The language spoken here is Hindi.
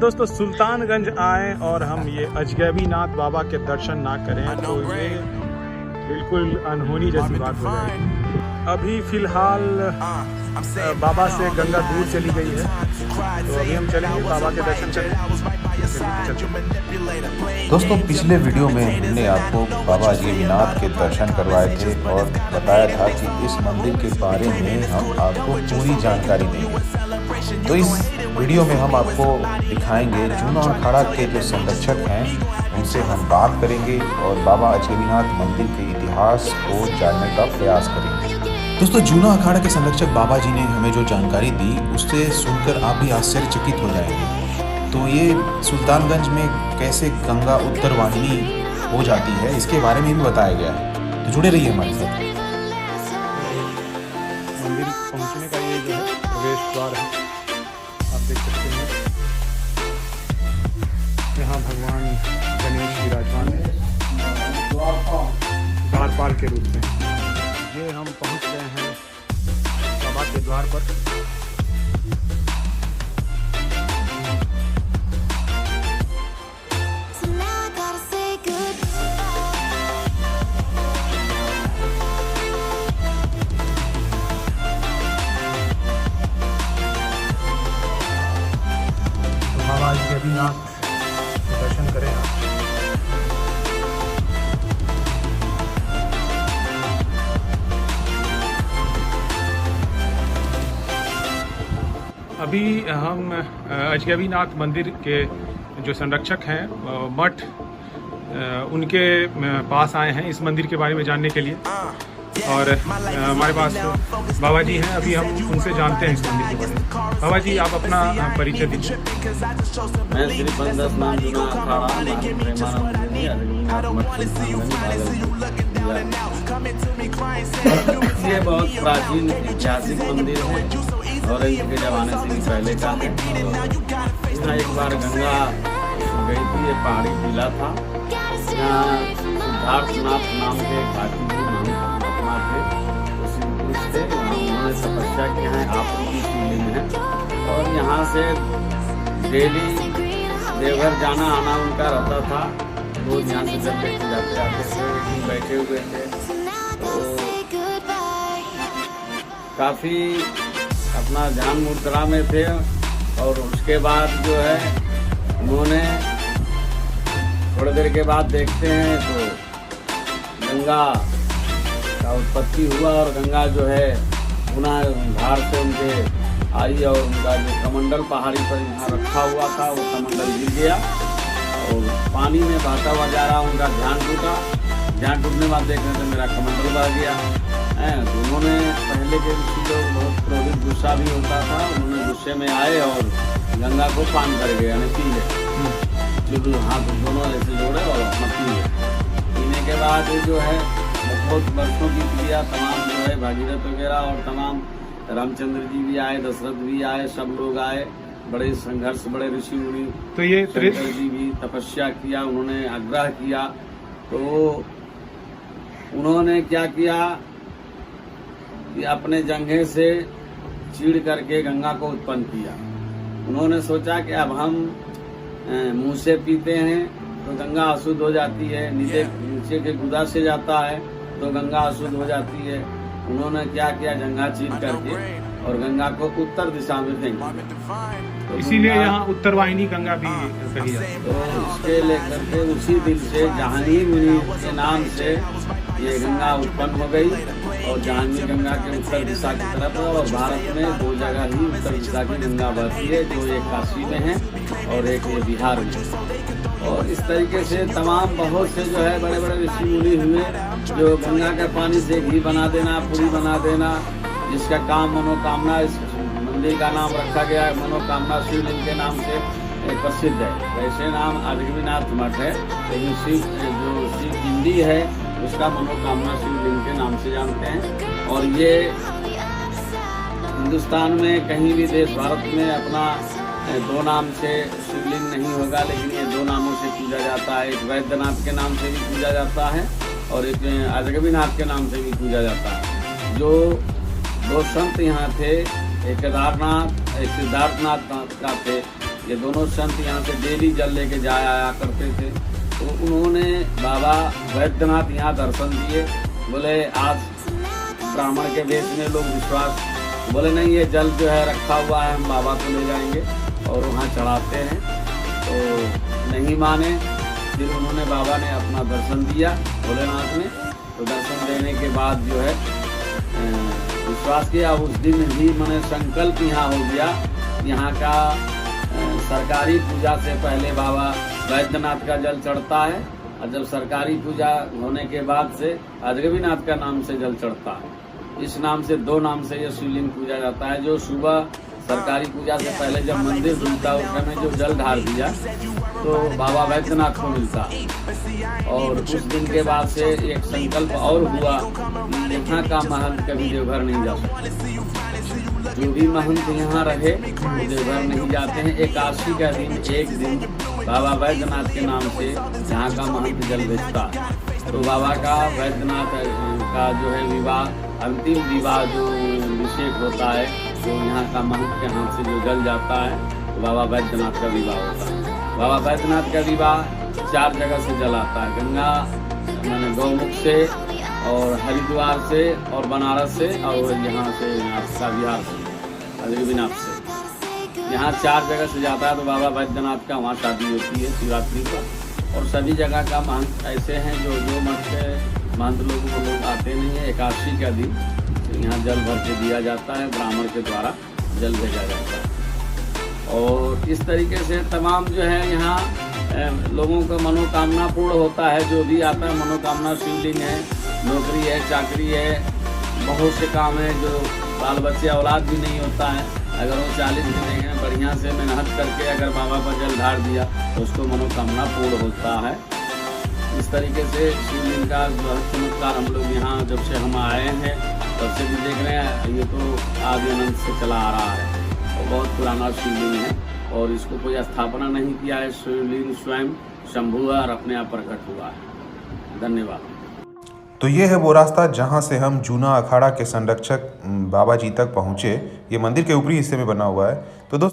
दोस्तों सुल्तानगंज आए और हम ये अजगैबी नाथ बाबा के दर्शन ना करें तो ये बिल्कुल अनहोनी जैसी बात हो जाएगी। अभी फिलहाल बाबा से गंगा दूर चली गई है, तो अभी हम चलेंगे बाबा के दर्शन करेंगे। दोस्तों पिछले वीडियो में हमने आपको बाबा अजगैबीनाथ के दर्शन करवाए थे और बताया था कि इस मंदिर के बारे में हम आपको पूरी जानकारी देंगे। तो इस वीडियो में हम आपको दिखाएंगे जूना अखाड़ा के जो संरक्षक हैं उनसे हम बात करेंगे और बाबा अजगैबीनाथ मंदिर के इतिहास को जानने का प्रयास करेंगे। दोस्तों जूना अखाड़ा के संरक्षक बाबा जी ने हमें जो जानकारी दी उससे सुनकर आप भी आश्चर्यचकित हो जाएंगे। तो ये सुल्तानगंज में कैसे गंगा उत्तर वाहिनी हो जाती है इसके बारे में भी बताया गया है, तो जुड़े रहिए हमारे साथ। मंदिर पहुंचने का ये जो है प्रवेश द्वार है, आप देख सकते हैं यहाँ भगवान गणेश विराजमान है द्वारपाल के रूप में। ये हम पहुंच गए हैं बाबा के द्वार पर। बाबा अजगैबीनाथ के दर्शन करें आप। अभी हम अजगैबीनाथ मंदिर के जो संरक्षक हैं मठ उनके पास आए हैं इस मंदिर के बारे में जानने के लिए, और हमारे पास बाबा जी हैं। अभी हम उनसे जानते हैं इस मंदिर के बारे में। बाबा जी आप अपना परिचय दीजिए। मैं श्री पंदस नाम जूना अखाड़ा ये बहुत प्राचीन ऐतिहासिक मंदिर है और इनके जमाने से ही पहले का है। यहाँ एक बार गंगा गई थी, ये पहाड़ी टीला था। यहाँ सिद्धार्थनाथ नाम के घाटी महात्मा थे, उसी पुरुष थे। उन्होंने तपस्या की है, आप उनकी शिवलिंग है और यहाँ से डेली देवघर जाना आना उनका रहता था। रोज यहाँ से जब लेके जाते आते थे, बैठे हुए थे। तो काफ़ी अपना ध्यान मुद्रा में थे और उसके बाद जो है उन्होंने थोड़ी देर के बाद देखते हैं तो गंगा का उत्पत्ति हुआ और गंगा जो है पुनः धार से उनके आई और उनका जो कमंडल पहाड़ी पर यहाँ रखा हुआ था वो कमंडल गिर गया और पानी में बहता हुआ जा रहा। उनका ध्यान टूटा, ध्यान टूटने बाद देखने से मेरा कमंडल बह गया है। तो उन्होंने पहले के ऋषि लोग बहुत क्रोधित गुस्सा भी होता था, उन्होंने गुस्से में आए और गंगा को पान कर गए, यानी पी गए। जो हाथ दोनों ऐसे जोड़े और अपना पी गए। पीने के बाद जो है बहुत वर्षों की क्रिया, तमाम जो है भागीरथ वगैरह और तमाम रामचंद्र जी भी आए, दशरथ भी आए, सब लोग आए। बड़े संघर्ष, बड़े ऋषि मुनि, तो ये शंकर जी भी तपस्या किया, उन्होंने आग्रह किया। तो उन्होंने क्या किया कि अपने जंघे से चीड़ करके गंगा को उत्पन्न किया। उन्होंने सोचा कि अब हम मुंह से पीते हैं तो गंगा अशुद्ध हो जाती है, नीचे के गुदा से जाता है तो गंगा अशुद्ध हो जाती है। उन्होंने क्या किया, जंघा चीर करके और गंगा को उत्तर दिशा में फेंक दिया। तो इसीलिए यहाँ उत्तर वाहिनी गंगा भी कही जाती है। तो उसके लेकर के उसी दिन से जहानी मुनि के नाम से ये गंगा उत्पन्न हो गई और जहानी गंगा के उत्तर दिशा की तरफ, और भारत में दो जगह ही उत्तर दिशा की गंगा बहती है, जो एक काशी में है और एक बिहार में। और इस तरीके से तमाम बहुत से जो है बड़े बड़े ऋषि मुनि हुए जो गंगा के पानी से घी बना देना, पूरी बना देना, जिसका काम मनोकामना, इस मंदिर का नाम रखा गया है मनोकामना शिवलिंग के नाम से प्रसिद्ध है। वैसे नाम अजगैबीनाथ मठ है, लेकिन जो शिव पिंडी है उसका मनोकामना शिवलिंग के नाम से जानते हैं। और ये हिंदुस्तान में कहीं भी देश भारत में अपना दो नाम से शिवलिंग नहीं होगा, लेकिन ये दो नामों से पूजा जाता है। एक वैद्यनाथ के नाम से भी पूजा जाता है और एक अजगैबीनाथ के नाम से भी पूजा जाता है। जो दो संत यहाँ थे, एक केदारनाथ, एक सिद्धार्थनाथ का थे, ये दोनोों संत यहाँ से डेली जल लेके जाया आया करते थे। तो उन्होंने बाबा वैद्यनाथ यहाँ दर्शन दिए। बोले आज ब्राह्मण के वेश में लोग विश्वास, बोले नहीं ये जल जो है रखा हुआ है, हम बाबा को ले जाएंगे और वहाँ चढ़ाते हैं। तो नहीं माने, फिर उन्होंने बाबा ने अपना दर्शन दिया भोलेनाथ ने। तो दर्शन देने के बाद जो है विश्वास किया। उस दिन ही मैंने संकल्प यहाँ हो गया, यहाँ का सरकारी पूजा से पहले बाबा वैद्यनाथ का जल चढ़ता है, और जब सरकारी पूजा होने के बाद से अजगबीनाथ का नाम से जल चढ़ता है। इस नाम से, दो नाम से ये शिवलिंग पूजा जाता है। जो सुबह सरकारी पूजा से पहले जब मंदिर खुलता है उस समय जो जल ढाल दिया तो बाबा वैद्यनाथ को मिलता है। और उस दिन के बाद से एक संकल्प और हुआ कि यहाँ का महंत कभी देवघर नहीं जा सकता। जो भी महंत यहाँ रहे वो देवघर नहीं जाते हैं। एकादशी का दिन एक दिन बाबा वैद्यनाथ के नाम से यहाँ का महंत जल भेजता है। तो बाबा का वैद्यनाथ का जो है विवाह, अंतिम विवाह जो अभिषेक होता है, तो यहाँ का महंत के हाथ से जो जल जाता है तो बाबा वैद्यनाथ का विवाह होता है। बाबा वैद्यनाथ का विवाह 4 जगह से जल आता है, गंगा मैंने गौमुख से और हरिद्वार से और बनारस से और यहाँ से आपका बिहार से अजगबीनाथ से। यहाँ 4 जगह से जाता है। तो बाबा वैद्यनाथ का वहाँ शादी होती है शिवरात्रि पर। और सभी जगह का महंत ऐसे हैं जो मठ के महंत लोगों को लोग आते नहीं है। एकादशी का दिन तो यहाँ जल भर के दिया जाता है, ब्राह्मण के द्वारा जल भेजा जाता है। और इस तरीके से तमाम जो है यहाँ लोगों का मनोकामना पूर्ण होता है। जो भी आता है मनोकामना, शिवलिंग है, नौकरी है, चाकरी है, बहुत से काम है। जो बाल बच्चे औलाद भी नहीं होता है, अगर वो 40 दिन हैं बढ़िया से मेहनत करके अगर बाबा पर जल ढार दिया तो उसको मनोकामना पूर्ण होता है। इस तरीके से शिवलिंग का बहुत चमत्कार हम लोग यहाँ जब से हम आए हैं तब से भी देख रहे हैं। ये तो आदि अनंत से चला आ रहा है और बहुत पुराना शिवलिंग है और इसको कोई स्थापना नहीं किया है। शिवलिंग स्वयं शंभु है और अपने आप प्रकट हुआ है। धन्यवाद। तो ये है वो रास्ता जहाँ से हम जूना अखाड़ा के संरक्षक बाबा जी तक पहुँचे। ये मंदिर के ऊपरी हिस्से में बना हुआ है।